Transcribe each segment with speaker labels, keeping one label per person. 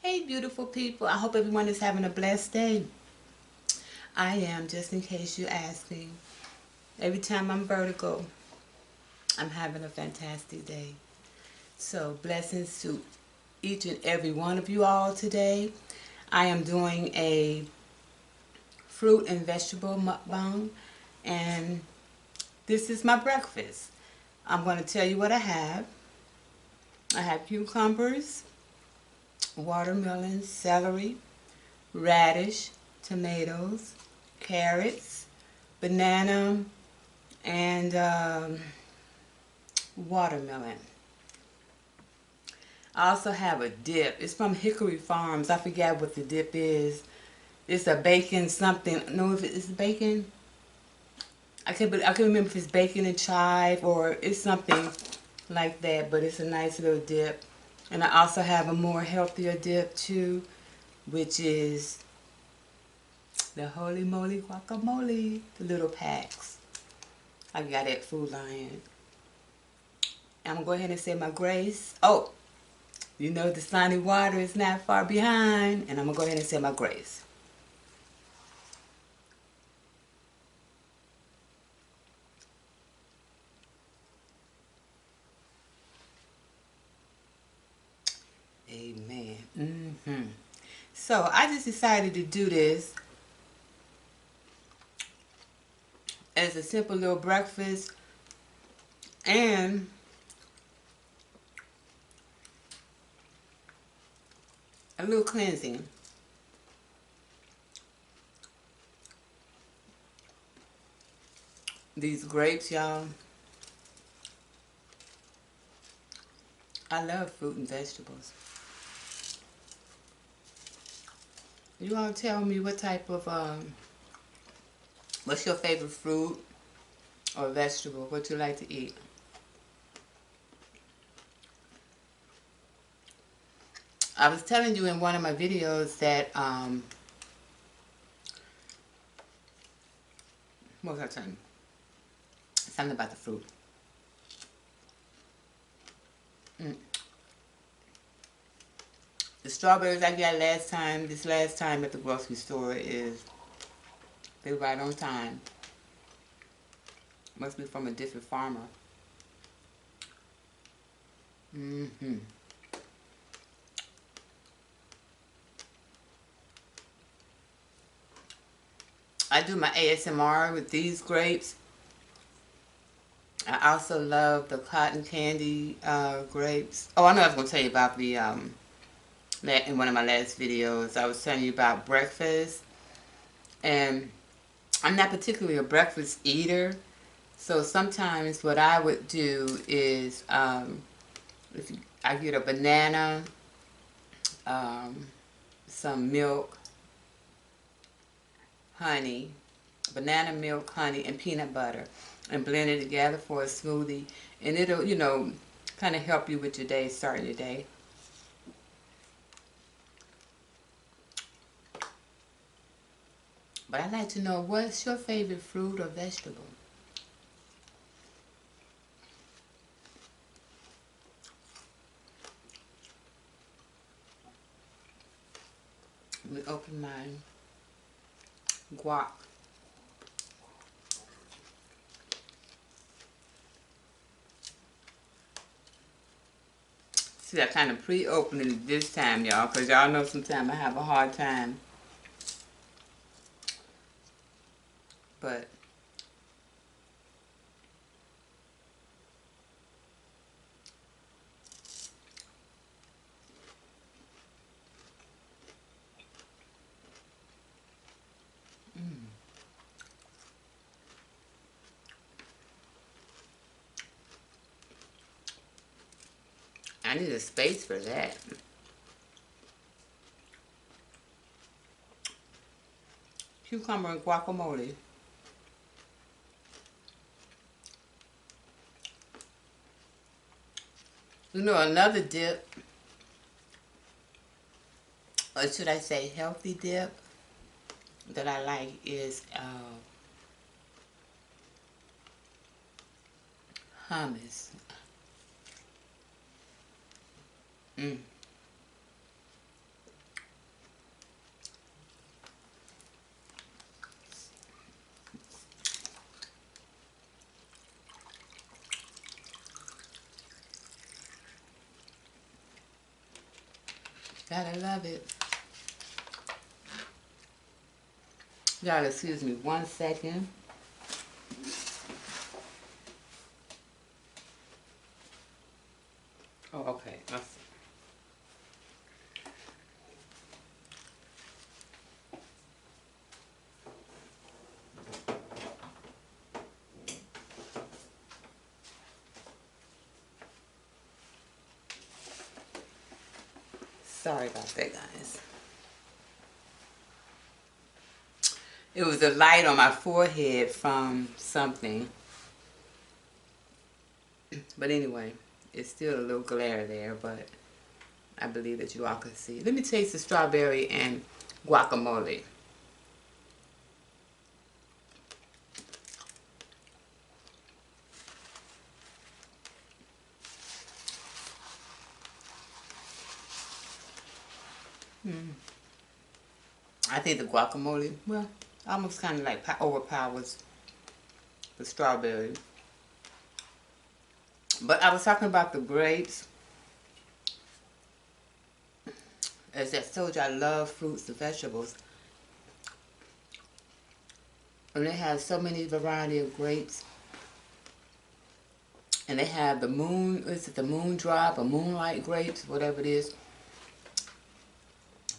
Speaker 1: Hey, beautiful people. I hope everyone is having a blessed day. I am, just in case you're asking. Every time I'm vertical, I'm having a fantastic day. So, blessings to each and every one of you all today. I am doing a fruit and vegetable mukbang, and this is my breakfast. I'm going to tell you what I have. I have cucumbers, watermelon, celery, radish, tomatoes, carrots, banana, and watermelon. I also have a dip. It's from Hickory Farms. I forget what the dip is. It's a bacon something. No, if it's bacon. I can't remember if it's bacon and chive or it's something like that. But it's a nice little dip. And I also have a more healthier dip too, which is the Holy Moly Guacamole, the little packs. I got at Food Lion. I'm going to go ahead and say my grace. Oh, you know the sunny water is not far behind. And I'm going to go ahead and say my grace. Amen. So I just decided to do this as a simple little breakfast and a little cleansing. These grapes, y'all. I love fruit and vegetables. You all tell me what type of, what's your favorite fruit or vegetable, what you like to eat. I was telling you in one of my videos that, what was I telling you? Something about the fruit. The strawberries I got this last time at the grocery store they're right on time. Must be from a different farmer. I do my ASMR with these grapes. I also love the cotton candy grapes. Oh, I know I was going to tell you about the, in one of my last videos, I was telling you about breakfast. And I'm not particularly a breakfast eater. So sometimes what I would do is, if I get a banana, um, some milk, honey, banana milk, honey, and peanut butter, and blend it together for a smoothie. And it'll, kind of help you with your day, starting your day. But I'd like to know, what's your favorite fruit or vegetable? Let me open my guac. See, I kind of pre-opened it this time, y'all, because y'all know sometimes I have a hard time. But I need a space for that. Cucumber and guacamole. You know, another dip, or should I say healthy dip, that I like is hummus. Gotta love it. Y'all excuse me 1 second. Oh, okay. Sorry about that, guys. It was a light on my forehead from something. But anyway, it's still a little glare there, but I believe that you all can see. Let me taste the strawberry and guacamole. I think the guacamole, well, almost kind of like overpowers the strawberry. But I was talking about the grapes. As I told you, I love fruits and vegetables. And they have so many variety of grapes. And they have the moon, is it the moon drop or moonlight grapes, whatever it is.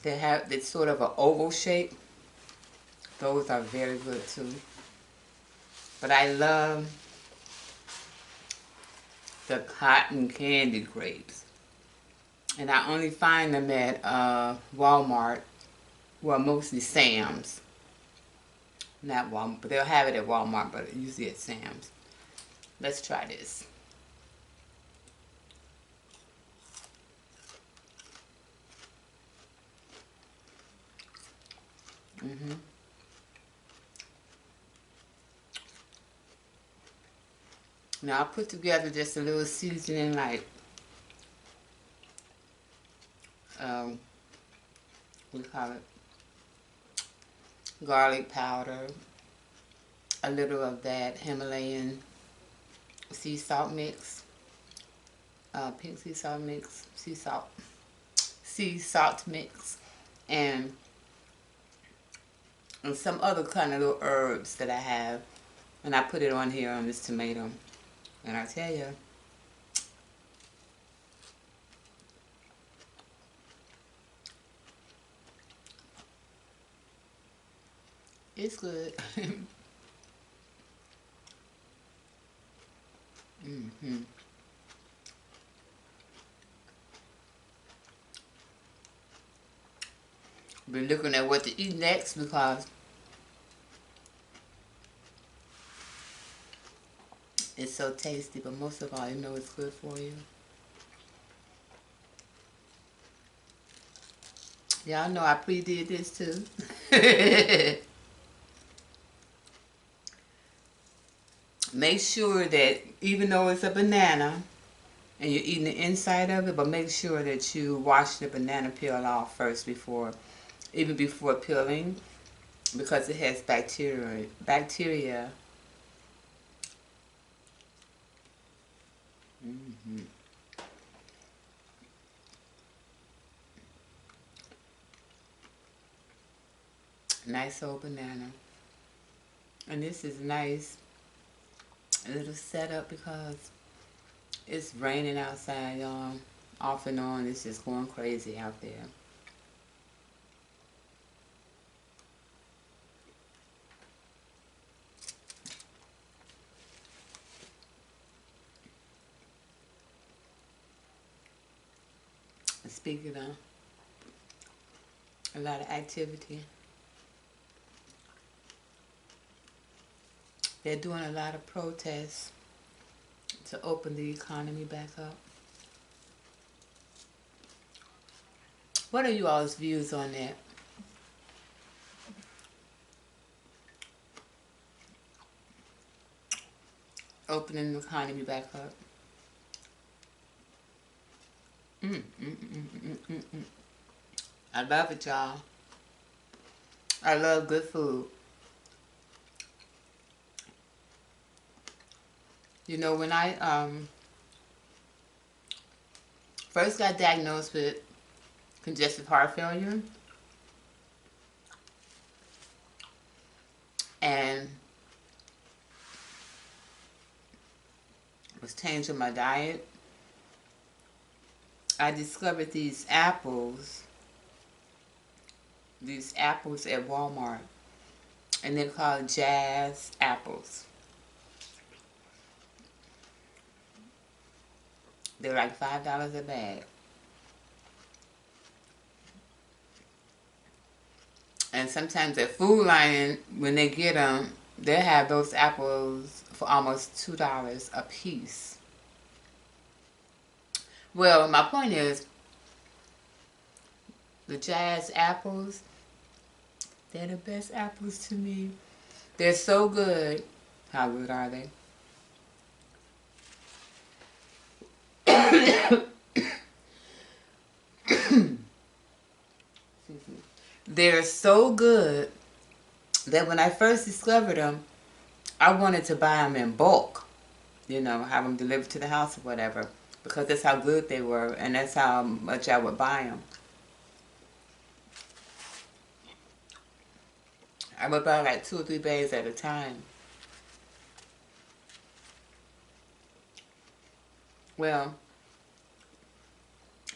Speaker 1: They have, it's sort of an oval shape. Those are very good too. But I love the cotton candy grapes. And I only find them at Walmart. Well, mostly Sam's. Not Walmart, but they'll have it at Walmart, but usually at Sam's. Let's try this. Now I put together just a little seasoning like we call it garlic powder, a little of that Himalayan sea salt mix, pink sea salt mix, sea salt mix, and some other kind of little herbs that I have, and I put it on here on this tomato, and I tell you, it's good. Be looking at what to eat next because it's so tasty, but most of all, you know it's good for you. Y'all know I pre-did this too. Make sure that even though it's a banana and you're eating the inside of it, but make sure that you wash the banana peel off first even before peeling, because it has bacteria. Nice old banana. And this is nice. A little setup because it's raining outside, y'all. Off and on, it's just going crazy out there. Speaking of a lot of activity, they're doing a lot of protests to open the economy back up. What are you all's views on that? Opening the economy back up. I love it, y'all. I love good food. You know, when I first got diagnosed with congestive heart failure, and was changing my diet. I discovered these apples at Walmart, and they're called Jazz apples. They're like $5 a bag. And sometimes at Food Lion, when they get them, they have those apples for almost $2 a piece. Well, my point is, the Jazz apples, they're the best apples to me. They're so good. How good are they? They're so good that when I first discovered them, I wanted to buy them in bulk. You know, have them delivered to the house or whatever. Because that's how good they were, and that's how much I would buy them. I would buy like 2 or 3 bags at a time. Well,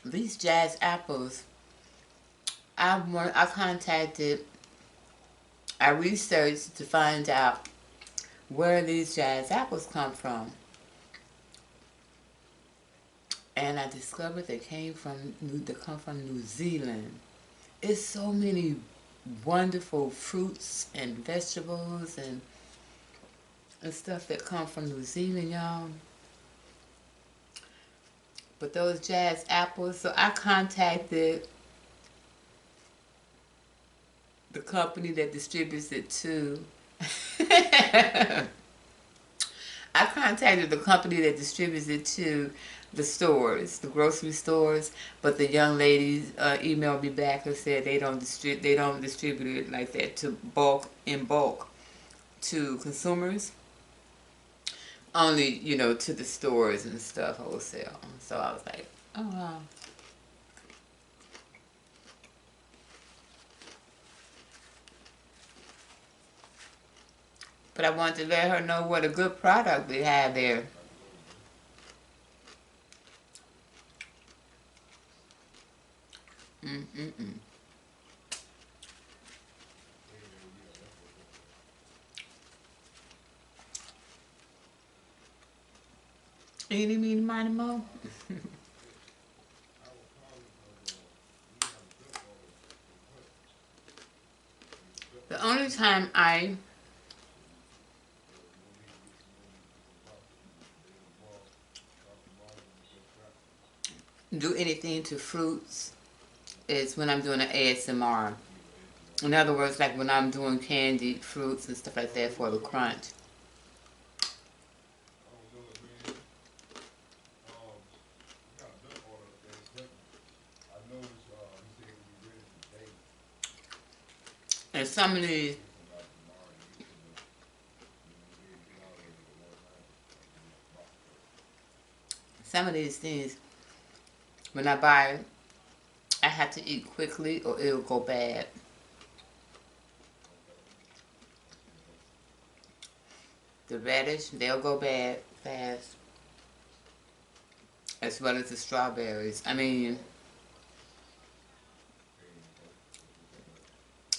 Speaker 1: these Jazz apples, I researched to find out where these Jazz apples come from. And I discovered they come from New Zealand. It's so many wonderful fruits and vegetables and stuff that come from New Zealand, y'all. But those Jazz apples, so I contacted the company that distributes it to. I contacted the company that distributes it to the stores, the grocery stores, but the young ladies emailed me back and said they don't distribute it like that to in bulk to consumers. Only, you know, to the stores and stuff, wholesale. So I was like, oh wow. But I wanted to let her know what a good product we had there. Mm-mm-mm. Any, meeny, miny, mo. The only time I do anything to fruits is when I'm doing an ASMR. In other words, like when I'm doing candied fruits and stuff like that for the crunch. And some of these things, when I buy it, I have to eat quickly or it'll go bad. The radish, they'll go bad fast. As well as the strawberries. I mean,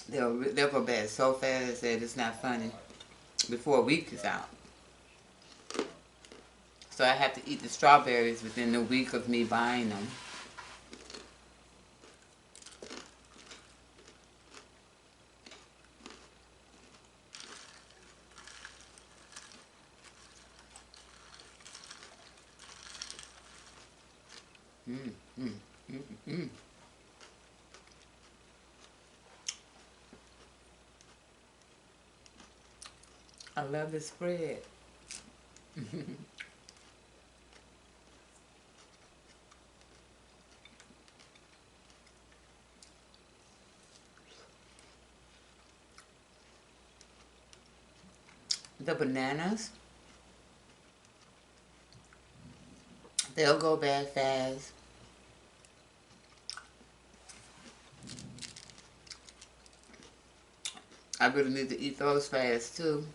Speaker 1: they'll go bad so fast that it's not funny. Before a week is out. So I have to eat the strawberries within the week of me buying them. Mm, mm, mm, mm. I love the spread. The bananas, they'll go bad fast. I really need to eat those fast too.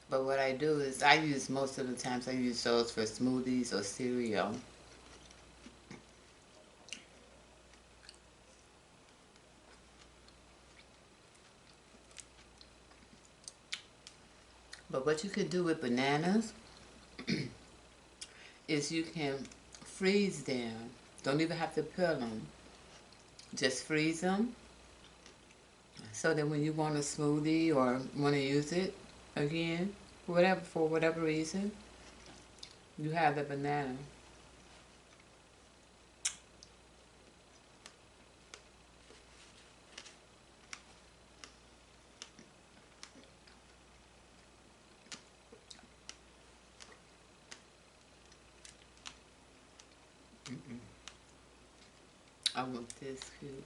Speaker 1: But what I do is I use most of the times I use those for smoothies or cereal. But what you can do with bananas is you can freeze them. Don't even have to peel them. Just freeze them so that when you want a smoothie or want to use it again, whatever for whatever reason, you have the banana. I want this cute.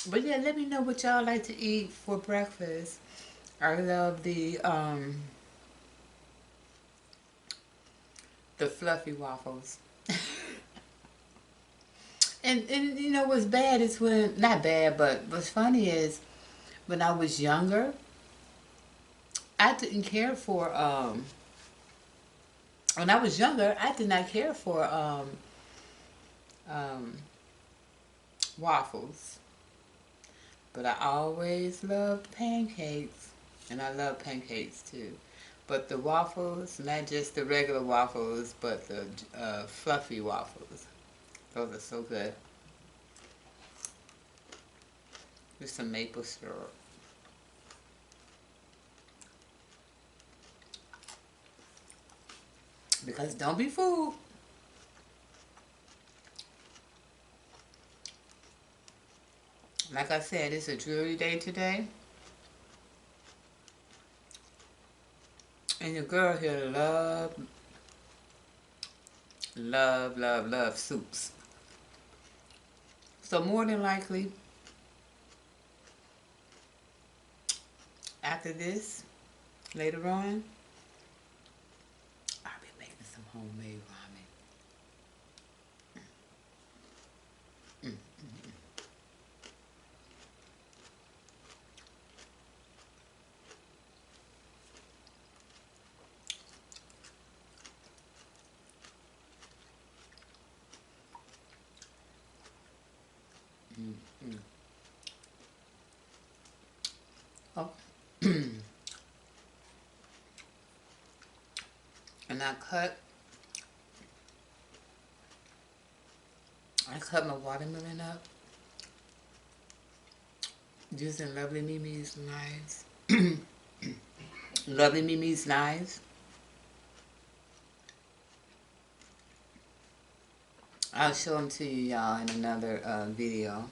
Speaker 1: But yeah, let me know what y'all like to eat for breakfast. I love the fluffy waffles. And you know what's bad is when, not bad, but what's funny is when I was younger, I didn't care for when I was younger, I did not care for um waffles. But I always loved pancakes. And I love pancakes too. But the waffles, not just the regular waffles, but the fluffy waffles. Those are so good. With some maple syrup. Because don't be fooled. Like I said, it's a jewelry day today. And your girl here love soups. So more than likely, after this, later on, I'll be making some homemade ramen. Mm, mm. Oh. And I cut my watermelon up using Lovely Mimi's knives. Lovely Mimi's knives. I'll show them to you, y'all, in another video.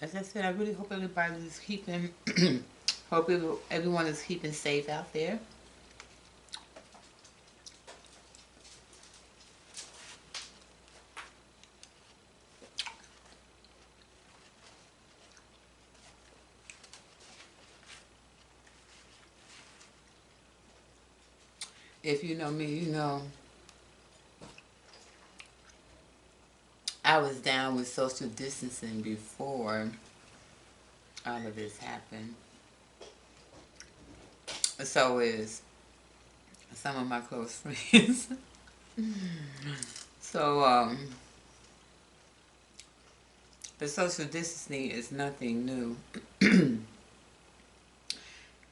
Speaker 1: As I said, I really hope everybody's keeping, hope everyone is keeping safe out there. If you know me, you know I was down with social distancing before all of this happened. So is some of my close friends. So, the social distancing is nothing new.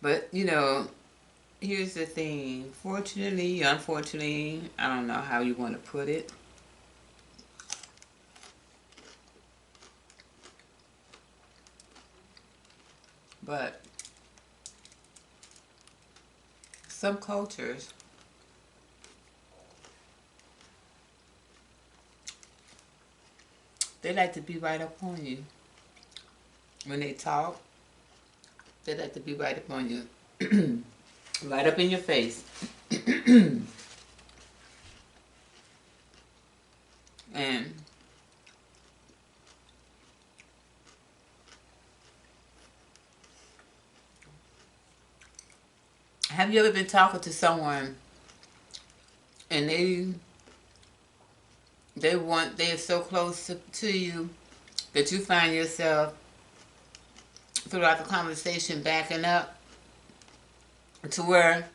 Speaker 1: But, you know, here's the thing. Fortunately, unfortunately, I don't know how you want to put it. But some cultures They like to be right up on you. When they talk, they like to be right up on you. Right up in your face. And have you ever been talking to someone and they're so close to you that you find yourself throughout the conversation backing up to where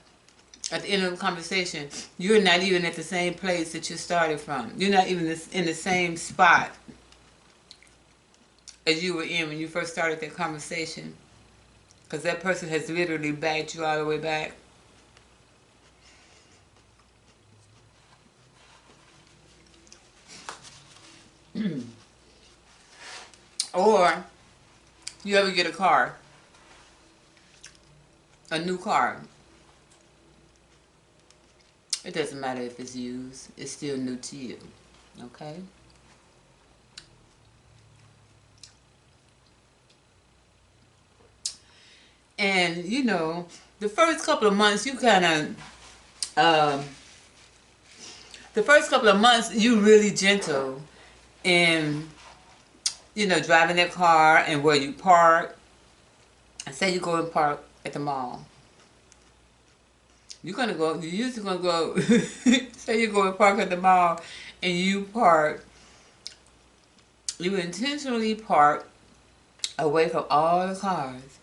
Speaker 1: at the end of the conversation you're not even at the same place that you started from. You're not even in the same spot as you were in when you first started that conversation, because that person has literally backed you all the way back. Or you ever get a new car. It doesn't matter if it's used, it's still new to you. Okay? And you know, the first couple of months you kind of the first couple of months you really gentle in, you know, driving that car and where you park. Say you go and park at the mall. You're usually gonna go say you go and park at the mall and you intentionally park away from all the cars.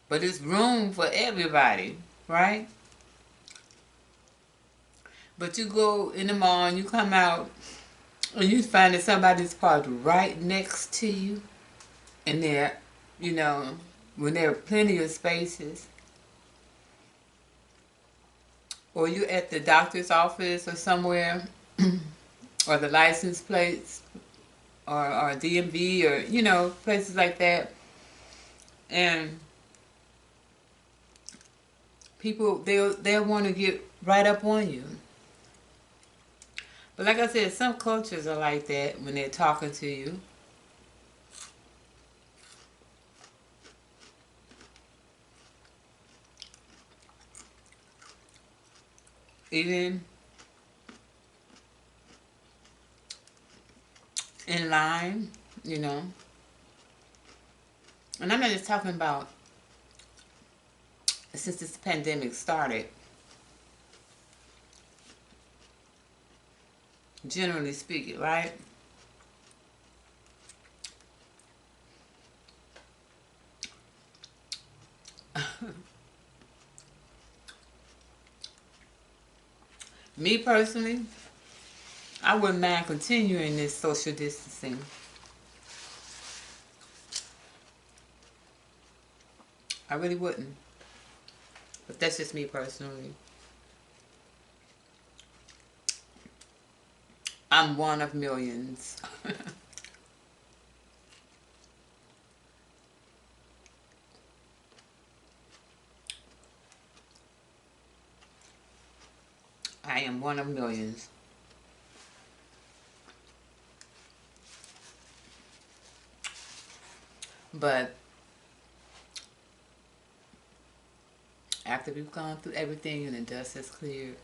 Speaker 1: But it's room for everybody, right? But you go in the mall and you come out and you find that somebody's parked right next to you, and there, you know, when there are plenty of spaces. Or you at the doctor's office or somewhere, or the license plates, or DMV, or, you know, places like that. And people, they'll want to get right up on you. But like I said, some cultures are like that when they're talking to you. Even in line, you know. And I'm not just talking about since this pandemic started. Generally speaking, right? Me personally, I wouldn't mind continuing this social distancing. I really wouldn't. But that's just me personally. I'm one of millions. I am one of millions. But after we've gone through everything and the dust has cleared,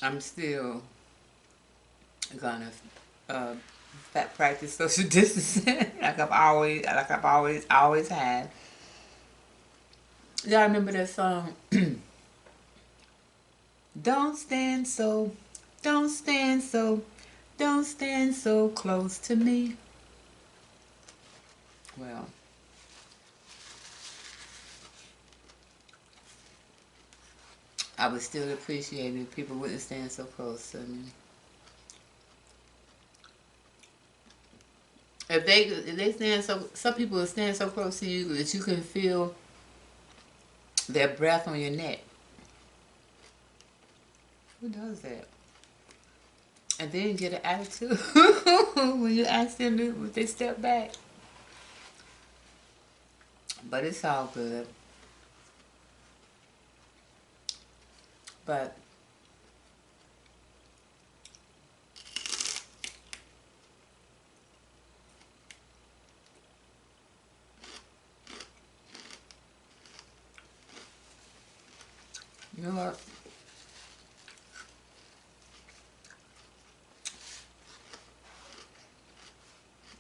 Speaker 1: I'm still gonna practice social distancing always had. Y'all remember that song? Don't stand so, don't stand so, don't stand so close to me. Well, I would still appreciate it if people wouldn't stand so close to me. If they stand so, some people will stand so close to you that you can feel their breath on your neck. Who does that? And then get an attitude when you ask them if they step back. But it's all good. But You know what?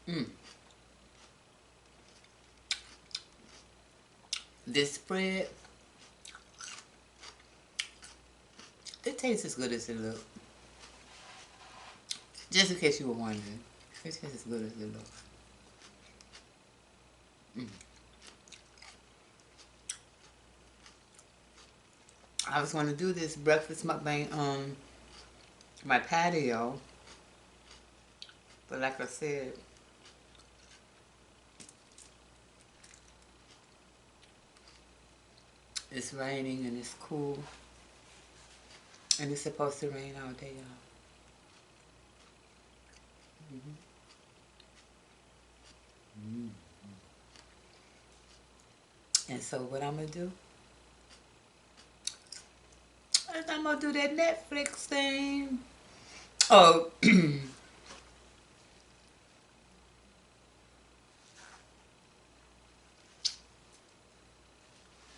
Speaker 1: Mm. This spread, it tastes as good as it looks. Just in case you were wondering. It tastes as good as it looks. Mm. I was going to do this breakfast mukbang on my patio, but like I said, it's raining and it's cool, and it's supposed to rain all day, y'all. Mm-hmm. Mm. And so what I'm going to do is I'm going to do that Netflix thing. Oh,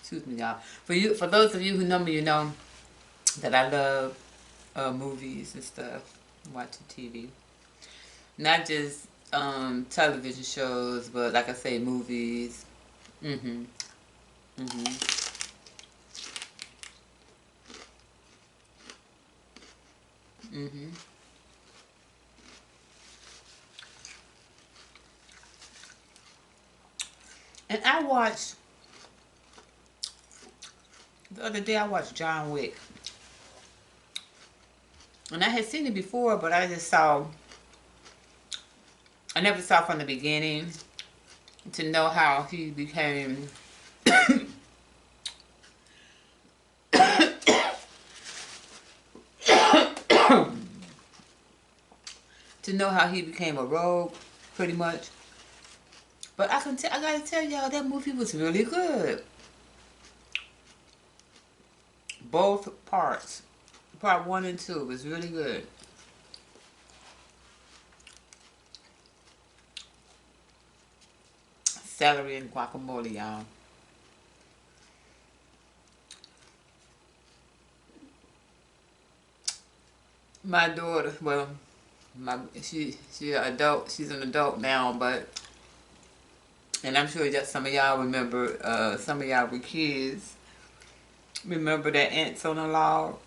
Speaker 1: excuse me, y'all. For those of you who know me, you know that I love movies and stuff, watching TV. Not just television shows, but like I say, movies. Mm-hmm. Mm-hmm. Mm-hmm. And I watched the other day. I watched John Wick, and I had seen it before, but I just saw. I never saw from the beginning to know how he became. To know how he became a rogue, pretty much. But I gotta tell y'all that movie was really good. Both parts, part one and two, was really good. Celery and guacamole, y'all. My daughter, well, she's an adult. She's an adult now, but and I'm sure that some of y'all remember. Some of y'all were kids. Remember that ants on the log,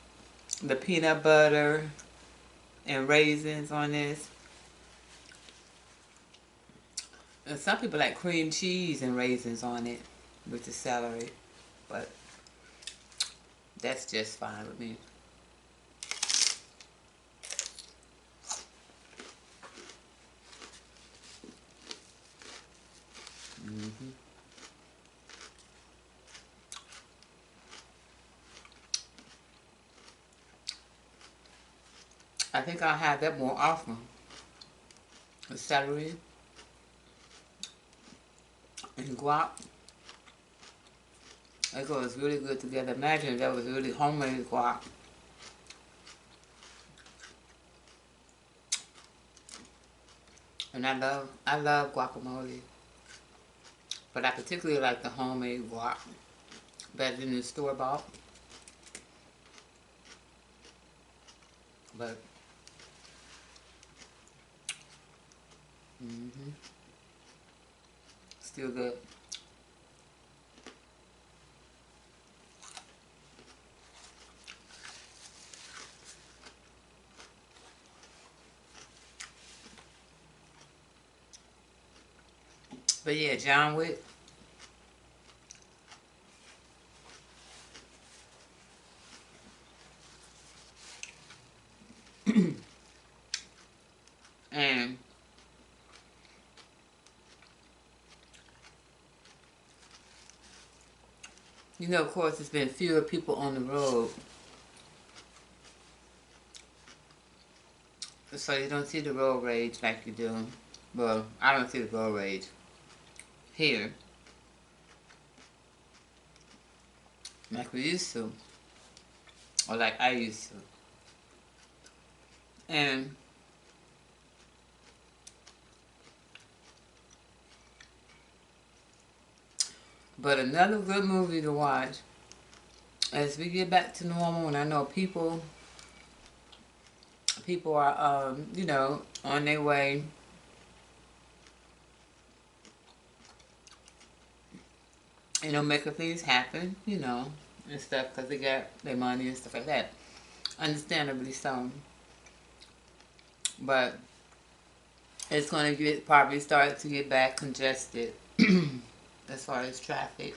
Speaker 1: the peanut butter and raisins on this. And some people like cream cheese and raisins on it with the celery, but that's just fine with me. Hmm. I think I'll have that more often. The celery and guac. It goes really good together. Imagine if that was really homemade guac. And I love guacamole. But I particularly like the homemade guac better than the store-bought. But, hmm, still good. But yeah, John Wick. And, you know, of course, there's been fewer people on the road. So you don't see the road rage like you do. Well, I don't see the road rage here like we used to. Or like I used to. And but another good movie to watch as we get back to normal, and I know people are, you know, on their way, you know, making things happen, you know, and stuff, because they got their money and stuff like that. Understandably so. But it's going to get, probably start to get back congested as far as traffic.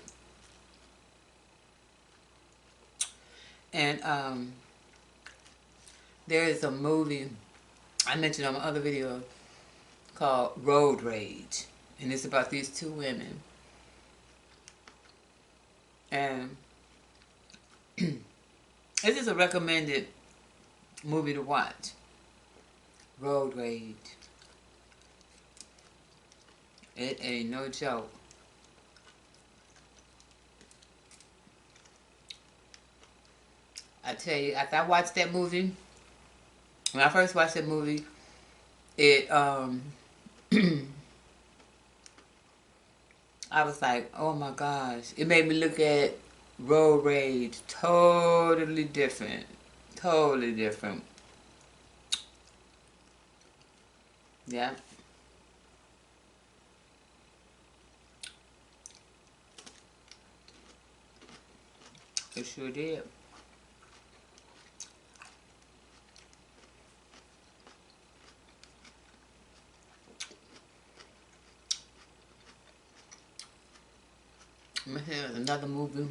Speaker 1: And there is a movie I mentioned on my other video called Road Rage. And it's about these two women. And this is a recommended movie to watch. Road Rage. It ain't no joke. I tell you, after I watched that movie, when I first watched that movie, it I was like, oh my gosh. It made me look at Road Rage totally different. Totally different. Yeah. It sure did. Here's another movie.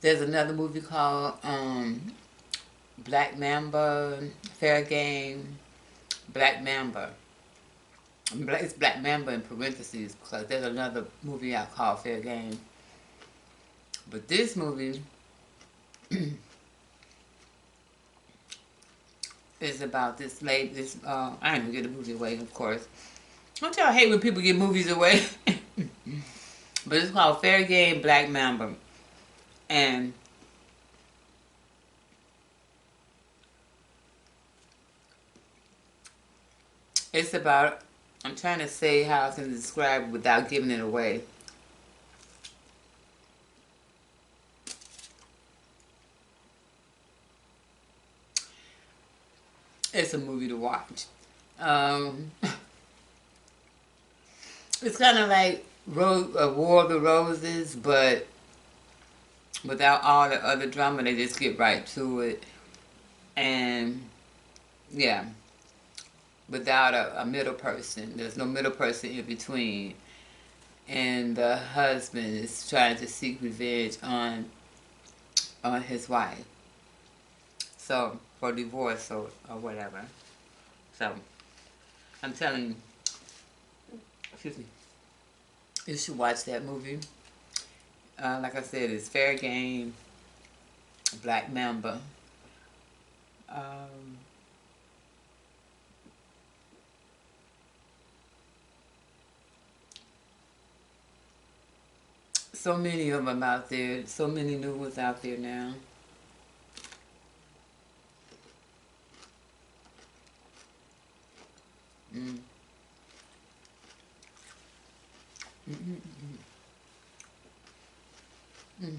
Speaker 1: There's another movie called Black Mamba, Fair Game, Black Mamba. It's Black Mamba in parentheses because there's another movie out called Fair Game. But this movie is about this lady. I didn't give the movie away, of course. Don't y'all hate when people give movies away? But it's called Fair Game, Black Mamba, and it's about. I'm trying to say how I can describe it without giving it away. It's a movie to watch. It's kind of like War of the Roses, but without all the other drama. They just get right to it. And, yeah, without a middle person. There's no middle person in between. And the husband is trying to seek revenge on his wife. So, for divorce or whatever. So, I'm telling you, excuse me, you should watch that movie. Like I said, it's Fair Game, Black Mamba. So many of them out there. So many new ones out there now. Mm. Mm.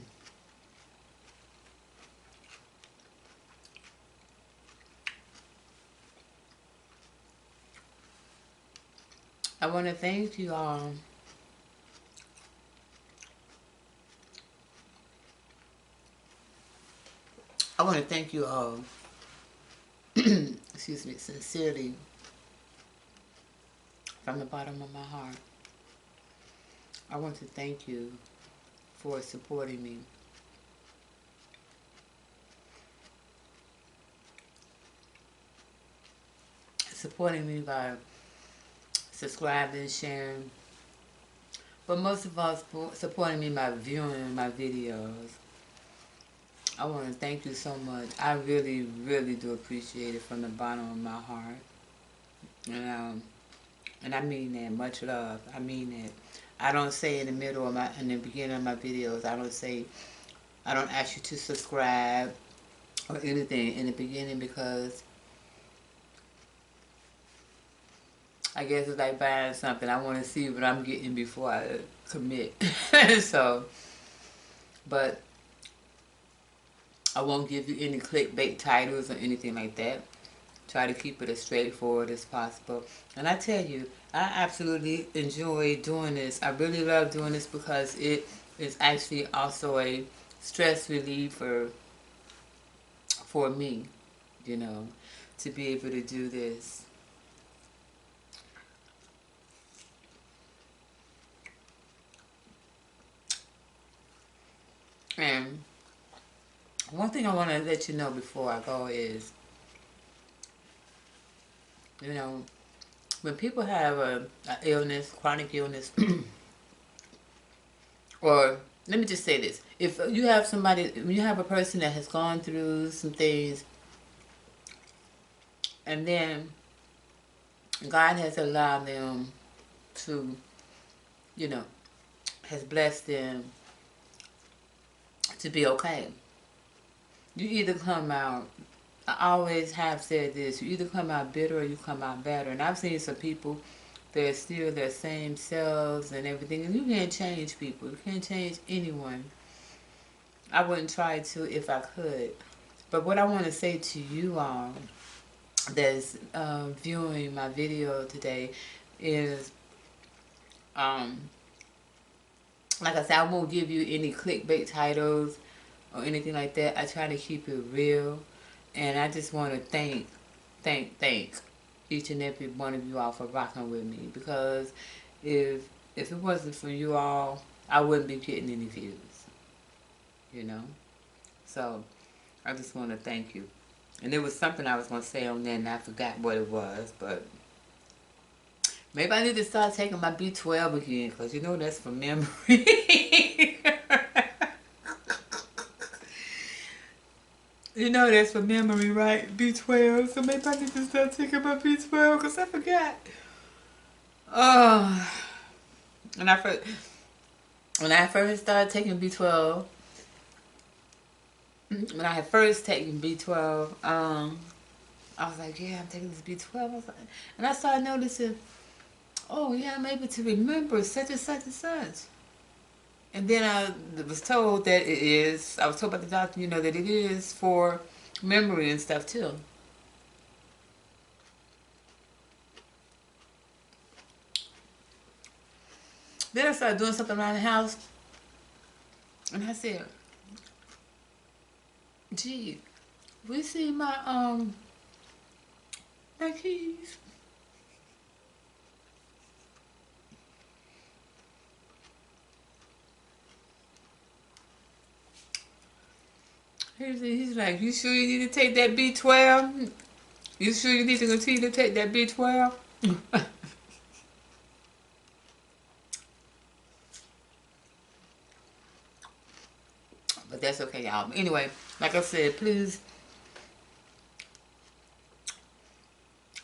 Speaker 1: I want to thank you all. I want to thank you all, excuse me, sincerely, from the bottom of my heart. I want to thank you for supporting me. Supporting me by subscribing, sharing, but most of all, supporting me by viewing my videos. I want to thank you so much. I really, really do appreciate it from the bottom of my heart. And I mean that. Much love. I mean that. I don't say in the beginning of my videos, I don't ask you to subscribe or anything in the beginning, because I guess it's like buying something. I want to see what I'm getting before I commit. So, but I won't give you any clickbait titles or anything like that. Try to keep it as straightforward as possible. And I tell you, I absolutely enjoy doing this. I really love doing this because it is actually also a stress reliever for me, you know, to be able to do this. And one thing I want to let you know before I go is, you know, when people have a illness, chronic illness, or let me just say this: if you have somebody, when you have a person that has gone through some things, and then God has allowed them to, you know, has blessed them to be okay, you either come out, I always have said this, you either come out bitter or you come out better. And I've seen some people, they're still their same selves and everything, and you can't change people. You can't change anyone. I wouldn't try to if I could. But what I want to say to you all that's viewing my video today is, um, like I said, I won't give you any clickbait titles or anything like that. I try to keep it real. And I just want to thank each and every one of you all for rocking with me. Because if it wasn't for you all, I wouldn't be getting any views, you know. So I just want to thank you. And there was something I was going to say on there and I forgot what it was. But maybe I need to start taking my B12 again. Because you know that's from memory. You know that's for memory, right? B12. So maybe I need to start taking my B12 because I forgot. Oh, when I first started taking B12, when I had first taken B12, I was like, yeah, I'm taking this B12. And I started noticing, oh yeah, I'm able to remember such and such and such. And then I was told that it is. I was told by the doctor, you know, that it is for memory and stuff too. Then I started doing something around the house, and I said, "Gee, we see my keys." He's like, "You sure you need to take that B12? You sure you need to continue to take that B12?" But that's okay, y'all. Anyway, like I said, please,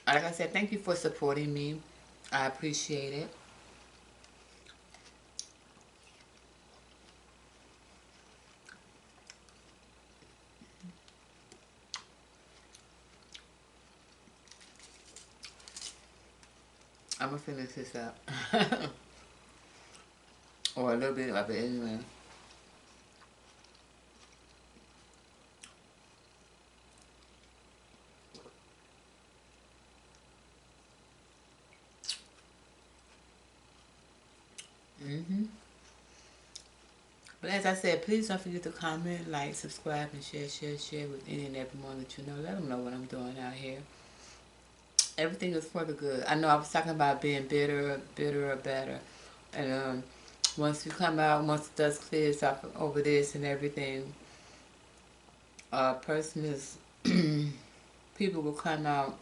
Speaker 1: like I said, thank you for supporting me. I appreciate it. I'm gonna finish this up. Or a little bit of it anyway. hmm But as I said, please don't forget to comment, like, subscribe, and share with any and everyone that you know. Let them know what I'm doing out here. Everything is for the good. I know I was talking about being bitter or better. And once you come out, once the dust clears up over this and everything, a person is, people will come out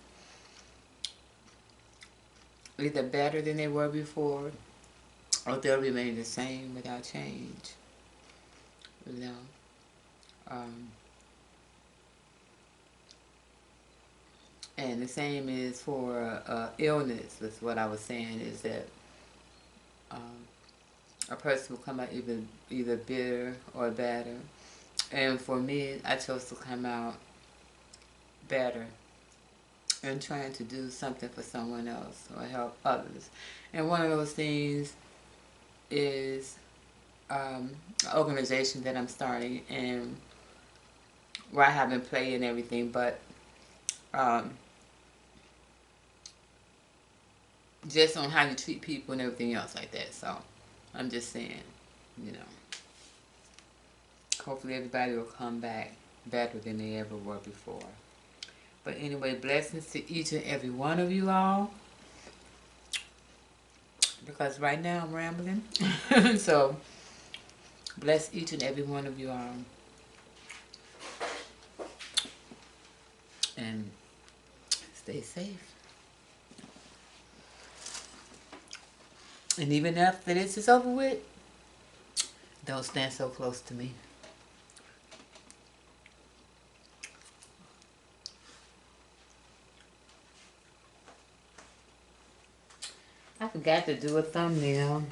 Speaker 1: either better than they were before, or they'll remain the same without change. You know. Um, and the same is for illness. That's what I was saying, is that um, a person will come out either bitter or better. And for me, I chose to come out better. and trying to do something for someone else or help others. And one of those things is an organization that I'm starting, and where I haven't played and everything, but just on how you treat people and everything else like that. So I'm just saying, you know, hopefully everybody will come back better than they ever were before. But anyway, blessings to each and every one of you all. Because right now I'm rambling. So bless each and every one of you all. And stay safe. And even after this is over with, don't stand so close to me. I forgot to do a thumbnail.